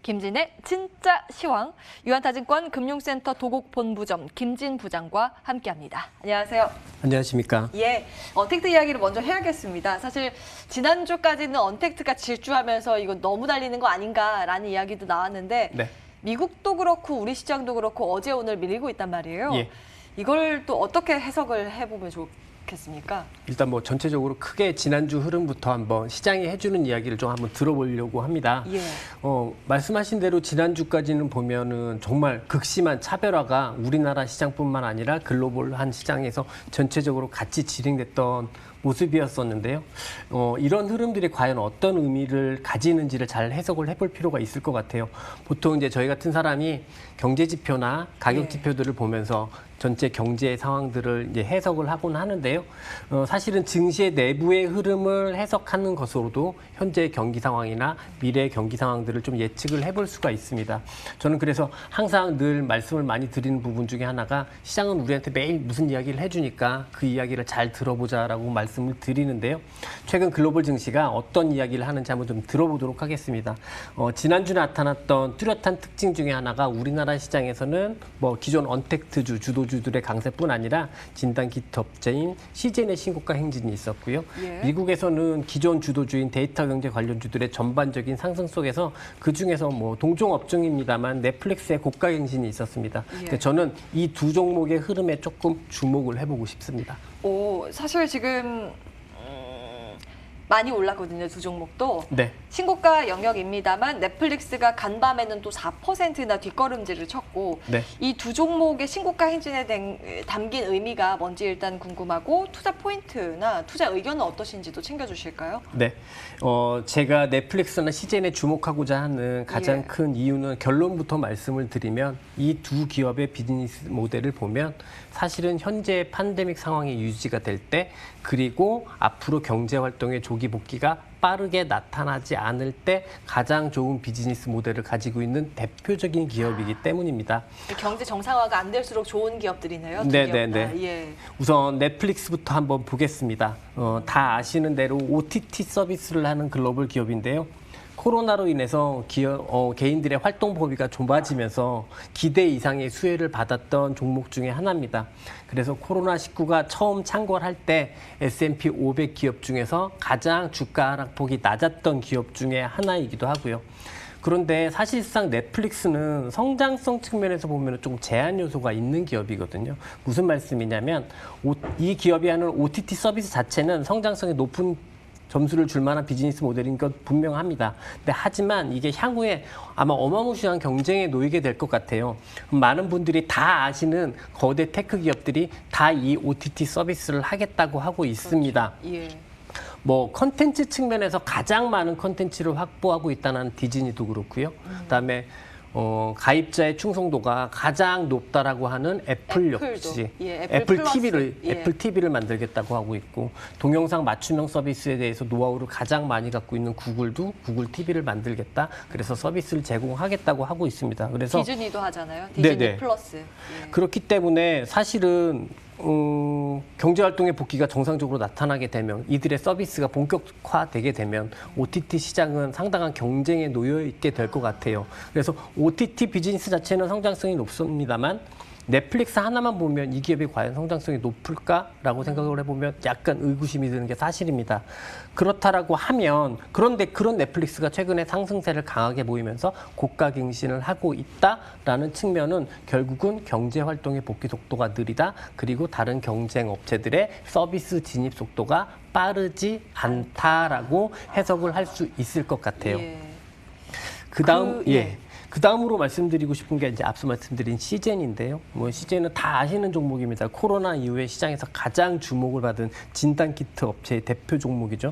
김진의 진짜 시황, 유한타증권 금융센터 도곡본부점 김진 부장과 함께합니다. 안녕하세요. 안녕하십니까. 예, 언택트 이야기를 먼저 해야겠습니다. 사실 지난주까지는 언택트가 질주하면서 이거 너무 달리는 거 아닌가라는 이야기도 나왔는데 네. 미국도 그렇고 우리 시장도 그렇고 어제 오늘 밀리고 있단 말이에요. 예. 이걸 또 어떻게 해석을 해보면 좋겠습니까? 일단 뭐 전체적으로 크게 지난주 흐름부터 한번 시장이 해주는 이야기를 좀 한번 들어보려고 합니다. 예. 말씀하신 대로 지난주까지는 보면은 정말 극심한 차별화가 우리나라 시장뿐만 아니라 글로벌한 시장에서 전체적으로 같이 진행됐던 모습이었었는데요. 이런 흐름들이 과연 어떤 의미를 가지는지를 잘 해석을 해볼 필요가 있을 것 같아요. 보통 이제 저희 같은 사람이 경제 지표나 가격 지표들을 보면서 전체 경제 상황들을 이제 해석을 하곤 하는데요. 사실은 증시의 내부의 흐름을 해석하는 것으로도 현재 경기 상황이나 미래 경기 상황들을 좀 예측을 해볼 수가 있습니다. 저는 그래서 항상 늘 말씀을 많이 드리는 부분 중에 하나가 시장은 우리한테 매일 무슨 이야기를 해주니까 그 이야기를 잘 들어보자라고 말씀을 드리는데요. 최근 글로벌 증시가 어떤 이야기를 하는지 한번 좀 들어보도록 하겠습니다. 지난주 나타났던 뚜렷한 특징 중에 하나가 우리나라 시장에서는 뭐 기존 언택트주 주도주들의 강세뿐 아니라 진단 키트 업체인 CGN의 신고가 행진이 있었고요. 예. 미국에서는 기존 주도주인 데이터 경제 관련주들의 전반적인 상승 속에서 그 중에서 뭐 동종 업종입니다만 넷플릭스의 고가 행진이 있었습니다. 예. 근데 저는 이 두 종목의 흐름에 조금 주목을 해보고 싶습니다. 사실 지금 많이 올랐거든요, 두 종목도. 네. 신고가 영역입니다만 넷플릭스가 간밤에는 또 4%나 뒷걸음질을 쳤고 네. 이 두 종목의 신고가 행진에 담긴 의미가 뭔지 일단 궁금하고 투자 포인트나 투자 의견은 어떠신지도 챙겨주실까요? 네. 제가 넷플릭스나 CGN에 주목하고자 하는 가장 예. 큰 이유는 결론부터 말씀을 드리면 이 두 기업의 비즈니스 모델을 보면 사실은 현재 팬데믹 상황이 유지가 될 때 그리고 앞으로 경제 활동의 조기 복귀가 빠르게 나타나지 않을 때 가장 좋은 비즈니스 모델을 가지고 있는 대표적인 기업이기 때문입니다. 경제 정상화가 안 될수록 좋은 기업들이네요. 네네네. 예. 우선 넷플릭스부터 한번 보겠습니다. 다 아시는 대로 OTT 서비스를 하는 글로벌 기업인데요. 코로나로 인해서 개인들의 활동 범위가 좁아지면서 기대 이상의 수혜를 받았던 종목 중에 하나입니다. 그래서 코로나19가 처음 창궐할 때 S&P 500 기업 중에서 가장 주가 하락폭이 낮았던 기업 중에 하나이기도 하고요. 그런데 사실상 넷플릭스는 성장성 측면에서 보면 좀 제한 요소가 있는 기업이거든요. 무슨 말씀이냐면 이 기업이 하는 OTT 서비스 자체는 성장성이 높은 점수를 줄 만한 비즈니스 모델인 것 분명합니다. 근데 하지만 이게 향후에 아마 어마무시한 경쟁에 놓이게 될 것 같아요. 많은 분들이 다 아시는 거대 테크 기업들이 다 이 OTT 서비스를 하겠다고 하고 있습니다. 그렇죠. 예. 뭐 컨텐츠 측면에서 가장 많은 컨텐츠를 확보하고 있다는 디즈니도 그렇고요. 그다음에 가입자의 충성도가 가장 높다라고 하는 애플 애플도. 역시 예, 애플 TV를 예. 애플 TV를 만들겠다고 하고 있고 동영상 맞춤형 서비스에 대해서 노하우를 가장 많이 갖고 있는 구글도 구글 TV를 만들겠다. 그래서 서비스를 제공하겠다고 하고 있습니다. 그래서 디즈니도 하잖아요. 디즈니 네네. 플러스. 예. 그렇기 때문에 사실은 경제활동의 복귀가 정상적으로 나타나게 되면 이들의 서비스가 본격화되게 되면 OTT 시장은 상당한 경쟁에 놓여 있게 될 것 같아요. 그래서 OTT 비즈니스 자체는 성장성이 높습니다만 넷플릭스 하나만 보면 이 기업이 과연 성장성이 높을까라고 생각을 해보면 약간 의구심이 드는 게 사실입니다. 그렇다라고 하면 그런데 그런 넷플릭스가 최근에 상승세를 강하게 보이면서 고가 갱신을 하고 있다라는 측면은 결국은 경제 활동의 복귀 속도가 느리다. 그리고 다른 경쟁 업체들의 서비스 진입 속도가 빠르지 않다라고 해석을 할 수 있을 것 같아요. 예. 그다음 그다음으로 말씀드리고 싶은 게 이제 앞서 말씀드린 CGN인데요. 뭐 CGN은 다 아시는 종목입니다. 코로나 이후에 시장에서 가장 주목을 받은 진단 키트 업체의 대표 종목이죠.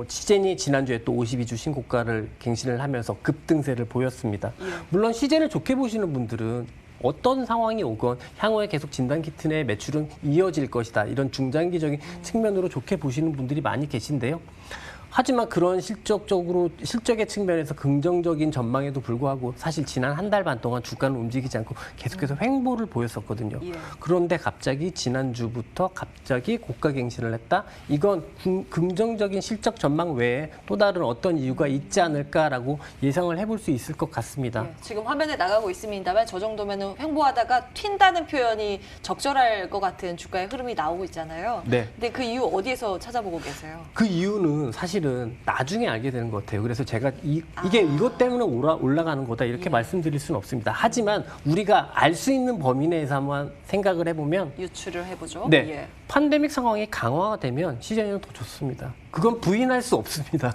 CGN이 지난주에 또 52주 신고가를 갱신을 하면서 급등세를 보였습니다. 예. 물론 CGN을 좋게 보시는 분들은 어떤 상황이 오건 향후에 계속 진단키트 내 매출은 이어질 것이다. 이런 중장기적인 측면으로 좋게 보시는 분들이 많이 계신데요. 하지만 그런 실적의 측면에서 긍정적인 전망에도 불구하고 사실 지난 한 달 반 동안 주가는 움직이지 않고 계속해서 횡보를 보였었거든요. 예. 그런데 갑자기 지난주부터 갑자기 고가갱신을 했다? 이건 긍정적인 실적 전망 외에 또 다른 어떤 이유가 있지 않을까라고 예상을 해볼 수 있을 것 같습니다. 예, 지금 화면에 나가고 있습니다만 저 정도면 횡보하다가 튄다는 표현이 적절할 것 같은 주가의 흐름이 나오고 있잖아요. 네. 근데 그 이유 어디에서 찾아보고 계세요? 그 이유는 사실은 나중에 알게 되는 것 같아요. 그래서 제가 이게 이것 때문에 올라가는 거다 이렇게 말씀드릴 수는 없습니다. 하지만 우리가 알 수 있는 범위 내에서 한번 생각을 해보면 유추를 해보죠. 네, 예. 팬데믹 상황이 강화가 되면 시장에는 더 좋습니다. 그건 부인할 수 없습니다.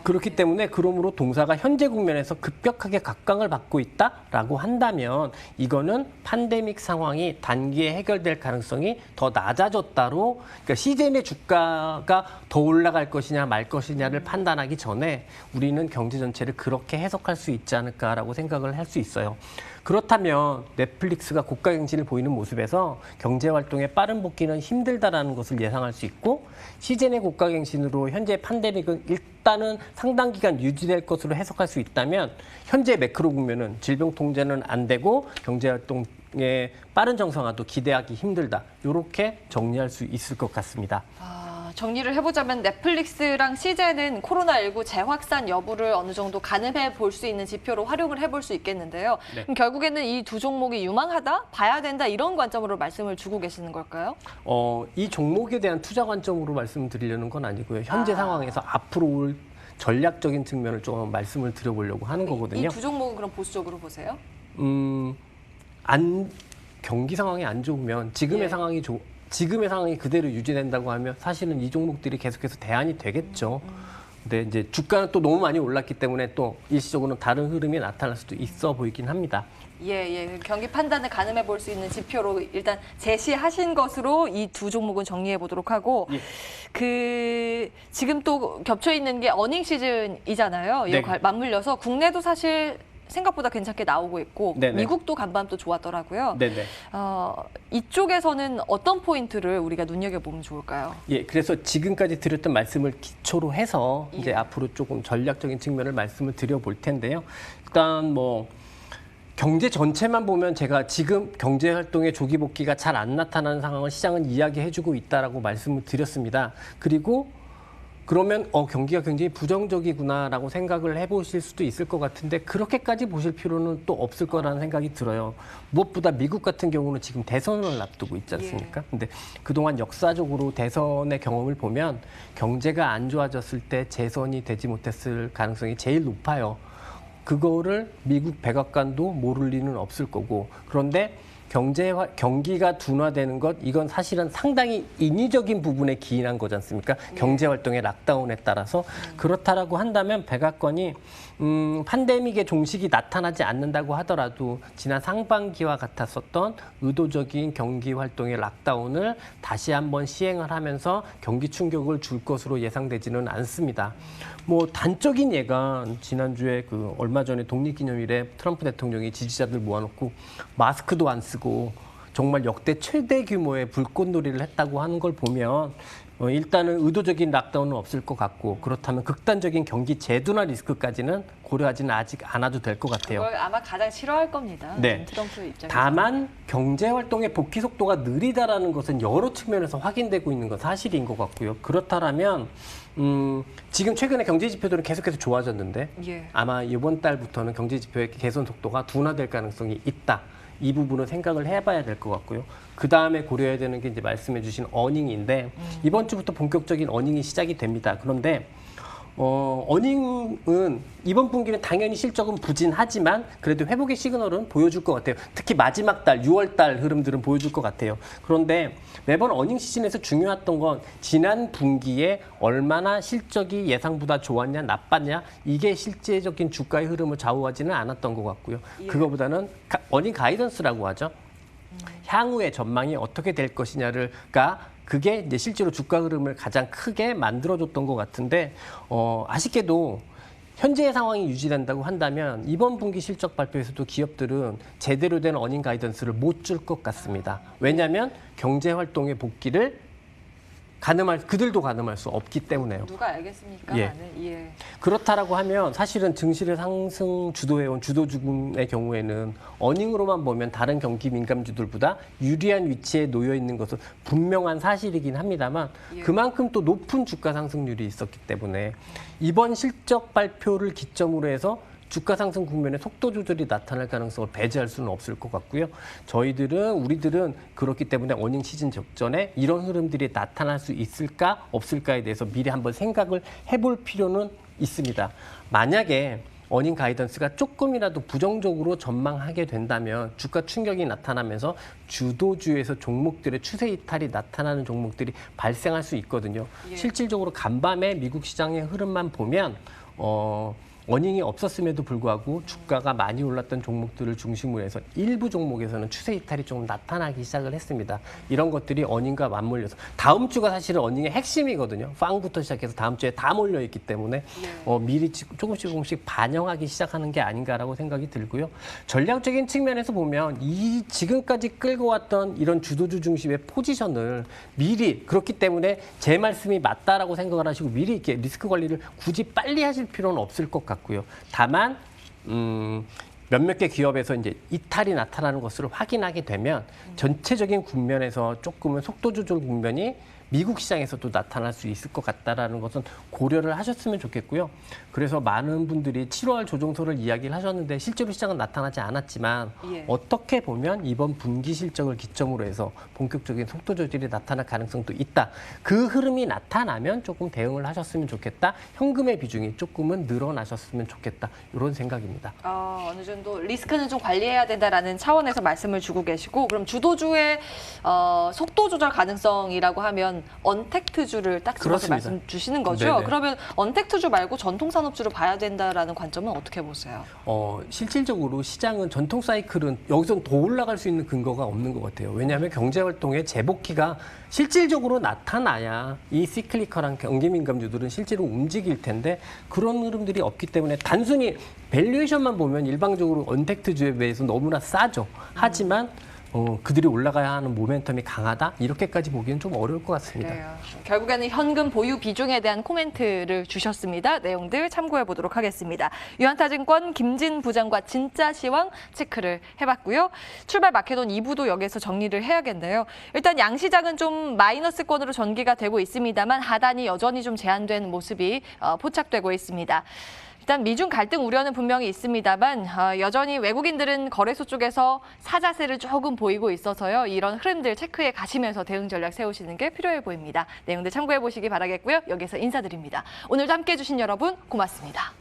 그렇기 때문에 그러므로 동사가 현재 국면에서 급격하게 각광을 받고 있다라고 한다면 이거는 팬데믹 상황이 단기에 해결될 가능성이 더 낮아졌다로 그러니까 시즌의 주가가 더 올라갈 것이냐 말 것이냐를 판단하기 전에 우리는 경제 전체를 그렇게 해석할 수 있지 않을까라고 생각을 할 수 있어요. 그렇다면 넷플릭스가 고가갱신을 보이는 모습에서 경제활동의 빠른 복귀는 힘들다라는 것을 예상할 수 있고 시즌의 고가갱신으로 현재 팬데믹은 일단은 상당 기간 유지될 것으로 해석할 수 있다면 현재 매크로 국면은 질병 통제는 안 되고 경제활동의 빠른 정상화도 기대하기 힘들다. 이렇게 정리할 수 있을 것 같습니다. 정리를 해보자면 넷플릭스랑 CJ는 코로나19 재확산 여부를 어느 정도 가늠해 볼 수 있는 지표로 활용을 해볼 수 있겠는데요. 네. 그럼 결국에는 이 두 종목이 유망하다, 봐야 된다 이런 관점으로 말씀을 주고 계시는 걸까요? 이 종목에 대한 투자 관점으로 말씀드리려는 건 아니고요. 현재 상황에서 앞으로 올 전략적인 측면을 좀 말씀을 드려보려고 하는 거거든요. 이 두 종목은 그럼 보수적으로 보세요? 경기 상황이 안 좋으면 지금의 상황이 그대로 유지된다고 하면 사실은 이 종목들이 계속해서 대안이 되겠죠. 근데 이제 주가는 또 너무 많이 올랐기 때문에 또 일시적으로는 다른 흐름이 나타날 수도 있어 보이긴 합니다. 예. 경기 판단을 가늠해 볼 수 있는 지표로 일단 제시하신 것으로 이 두 종목은 정리해 보도록 하고 지금 또 겹쳐 있는 게 어닝 시즌이잖아요. 네. 맞물려서 국내도 사실 생각보다 괜찮게 나오고 있고 네네. 미국도 간밤 또 좋았더라고요. 네네. 이쪽에서는 어떤 포인트를 우리가 눈여겨보면 좋을까요? 예, 그래서 지금까지 드렸던 말씀을 기초로 해서 이제 앞으로 조금 전략적인 측면을 말씀을 드려볼 텐데요. 일단 경제 전체만 보면 제가 지금 경제 활동의 조기 복귀가 잘 안 나타나는 상황을 시장은 이야기해주고 있다라고 말씀을 드렸습니다. 그리고 그러면 경기가 굉장히 부정적이구나라고 생각을 해보실 수도 있을 것 같은데 그렇게까지 보실 필요는 또 없을 거라는 생각이 들어요. 무엇보다 미국 같은 경우는 지금 대선을 앞두고 있지 않습니까? 근데 그동안 역사적으로 대선의 경험을 보면 경제가 안 좋아졌을 때 재선이 되지 못했을 가능성이 제일 높아요. 그거를 미국 백악관도 모를 리는 없을 거고 그런데 경기가 둔화되는 것 이건 사실은 상당히 인위적인 부분에 기인한 거지 않습니까? 경제 활동의 락다운에 따라서 그렇다라고 한다면 백악관이 팬데믹의 종식이 나타나지 않는다고 하더라도 지난 상반기와 같았었던 의도적인 경기 활동의 락다운을 다시 한번 시행을 하면서 경기 충격을 줄 것으로 예상되지는 않습니다. 단적인 예가 지난주에 얼마 전에 독립기념일에 트럼프 대통령이 지지자들 모아놓고 마스크도 안 쓰고 정말 역대 최대 규모의 불꽃놀이를 했다고 하는 걸 보면 일단은 의도적인 락다운은 없을 것 같고 그렇다면 극단적인 경기 재둔화 리스크까지는 고려하지는 아직 않아도 될 것 같아요. 그걸 아마 가장 싫어할 겁니다. 네. 트럼프 입장에서. 다만 경제 활동의 복귀 속도가 느리다라는 것은 여러 측면에서 확인되고 있는 건 사실인 것 같고요. 그렇다면 지금 최근에 경제 지표들은 계속해서 좋아졌는데 아마 이번 달부터는 경제 지표의 개선 속도가 둔화될 가능성이 있다. 이 부분은 생각을 해봐야 될 것 같고요. 그 다음에 고려해야 되는 게 이제 말씀해주신 어닝인데 이번 주부터 본격적인 어닝이 시작이 됩니다. 그런데 어닝은 이번 분기는 당연히 실적은 부진하지만 그래도 회복의 시그널은 보여줄 것 같아요. 특히 마지막 달, 6월 달 흐름들은 보여줄 것 같아요. 그런데 매번 어닝 시즌에서 중요했던 건 지난 분기에 얼마나 실적이 예상보다 좋았냐, 나빴냐 이게 실제적인 주가의 흐름을 좌우하지는 않았던 것 같고요. 그거보다는 어닝 가이던스라고 하죠. 향후의 전망이 어떻게 될 것이냐가 그게 이제 실제로 주가 흐름을 가장 크게 만들어줬던 것 같은데 아쉽게도 현재의 상황이 유지된다고 한다면 이번 분기 실적 발표에서도 기업들은 제대로 된 어닝 가이던스를 못 줄 것 같습니다. 왜냐하면 경제 활동의 복귀를 그들도 가늠할 수 없기 때문에요. 누가 알겠습니까? 예. 나는. 예. 그렇다라고 하면 사실은 증시를 상승 주도해온 주도주금의 경우에는 어닝으로만 보면 다른 경기 민감주들보다 유리한 위치에 놓여 있는 것은 분명한 사실이긴 합니다만 예. 그만큼 또 높은 주가 상승률이 있었기 때문에 이번 실적 발표를 기점으로 해서 주가 상승 국면에 속도 조절이 나타날 가능성을 배제할 수는 없을 것 같고요. 우리들은 그렇기 때문에 어닝 시즌 직전에 이런 흐름들이 나타날 수 있을까 없을까에 대해서 미리 한번 생각을 해볼 필요는 있습니다. 만약에 어닝 가이던스가 조금이라도 부정적으로 전망하게 된다면 주가 충격이 나타나면서 주도주에서 종목들의 추세 이탈이 나타나는 종목들이 발생할 수 있거든요. 예. 실질적으로 간밤에 미국 시장의 흐름만 보면 어닝이 없었음에도 불구하고 주가가 많이 올랐던 종목들을 중심으로 해서 일부 종목에서는 추세 이탈이 조금 나타나기 시작을 했습니다. 이런 것들이 어닝과 맞물려서 다음 주가 사실은 어닝의 핵심이거든요. 빵부터 시작해서 다음 주에 다 몰려있기 때문에 미리 조금씩 반영하기 시작하는 게 아닌가라고 생각이 들고요. 전략적인 측면에서 보면 이 지금까지 끌고 왔던 이런 주도주 중심의 포지션을 미리 그렇기 때문에 제 말씀이 맞다라고 생각을 하시고 미리 이렇게 리스크 관리를 굳이 빨리 하실 필요는 없을 것 같고요. 다만 몇몇 개 기업에서 이제 이탈이 나타나는 것을 확인하게 되면 전체적인 국면에서 조금은 속도 조절 국면이 미국 시장에서도 나타날 수 있을 것 같다라는 것은 고려를 하셨으면 좋겠고요. 그래서 많은 분들이 7월 조정설을 이야기를 하셨는데 실제로 시장은 나타나지 않았지만 예. 어떻게 보면 이번 분기 실적을 기점으로 해서 본격적인 속도 조절이 나타날 가능성도 있다. 그 흐름이 나타나면 조금 대응을 하셨으면 좋겠다. 현금의 비중이 조금은 늘어나셨으면 좋겠다. 이런 생각입니다. 어느 정도 리스크는 좀 관리해야 된다라는 차원에서 말씀을 주고 계시고 그럼 주도주의 속도 조절 가능성이라고 하면 언택트주를 딱 집어서 그렇습니다. 말씀 주시는 거죠? 네네. 그러면 언택트주 말고 전통산업주를 봐야 된다라는 관점은 어떻게 보세요? 실질적으로 시장은 전통 사이클은 여기서 더 올라갈 수 있는 근거가 없는 것 같아요. 왜냐하면 경제활동의 재복기가 실질적으로 나타나야 이 시클리컬한 경기 민감주들은 실제로 움직일 텐데 그런 흐름들이 없기 때문에 단순히 밸류에이션만 보면 일방적으로 언택트주에 비해서 너무나 싸죠. 하지만 그들이 올라가야 하는 모멘텀이 강하다? 이렇게까지 보기는 좀 어려울 것 같습니다. 그래요. 결국에는 현금 보유 비중에 대한 코멘트를 주셨습니다. 내용들 참고해 보도록 하겠습니다. 유한타증권 김진 부장과 진짜 시황 체크를 해봤고요. 출발 마켓온 2부도 여기서 정리를 해야겠네요. 일단 양시장은 좀 마이너스권으로 전개가 되고 있습니다만 하단이 여전히 좀 제한된 모습이 포착되고 있습니다. 일단 미중 갈등 우려는 분명히 있습니다만 여전히 외국인들은 거래소 쪽에서 사자세를 조금 보이고 있어서요. 이런 흐름들 체크해 가시면서 대응 전략 세우시는 게 필요해 보입니다. 내용들 참고해 보시기 바라겠고요. 여기서 인사드립니다. 오늘도 함께해 주신 여러분 고맙습니다.